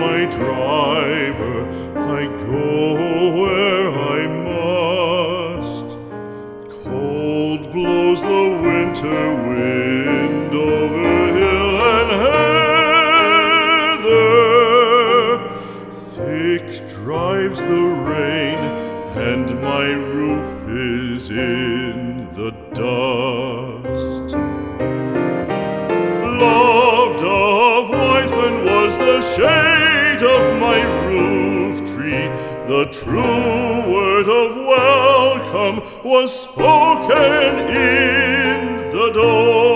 my driver, I go where I must. Cold blows the winter wind over hill and heather. Thick drives the rain, and my roof is in the dust. Loved of wise men was the shade of my roof tree. The true word of welcome was spoken in the door.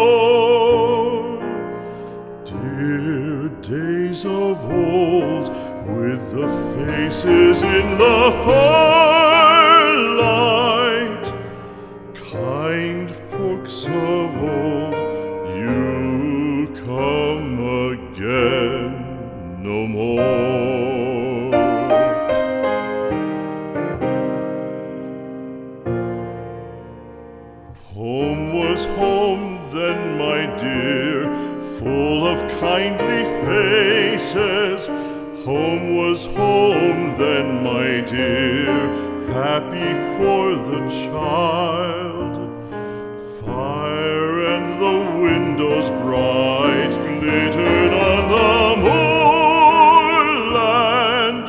Dear days of old, with the faces in the firelight, kind folks of old, you come again no more. Home was home then, my dear, full of kindly faces. Home was home then, my dear, happy for the child. Fire and the windows bright glittered on the moorland.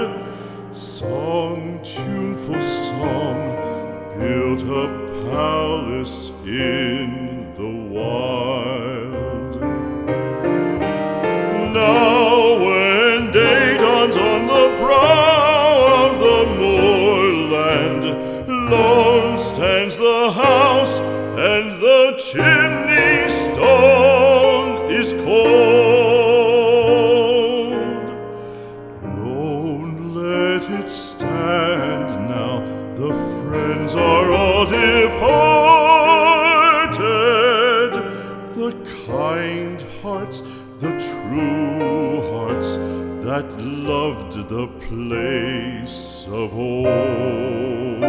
Song, tuneful song, built a palace in the wild. Now when day dawns on the brow of the moorland, lone stands the house, and the chimney stone is cold. Lone, let it stand now, the friends are all departed. The kind hearts, the true hearts, that loved the place of old.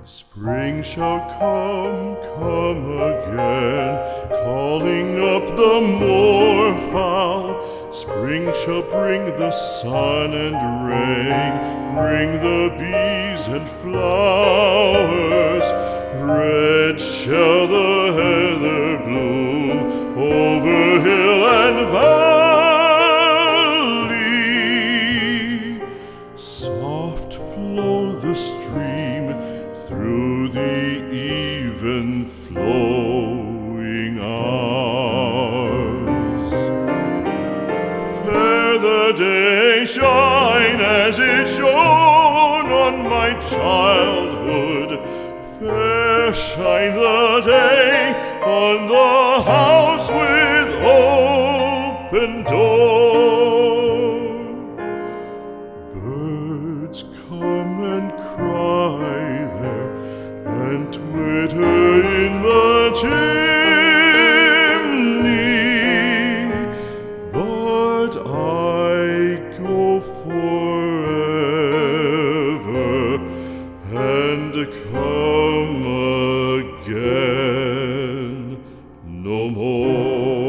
Spring shall come again, calling up the moorfowl. Spring shall bring the sun and rain, bring the bees and flowers. Red shall the heather bloom over hill and valley. Soft flow the stream through the even flowing hours. Fair the day shine as it shone on my childhood. Fair shine the day on the house with open door. Birds come and cry there, and twitter in the chimney, but I go forever and come again no more.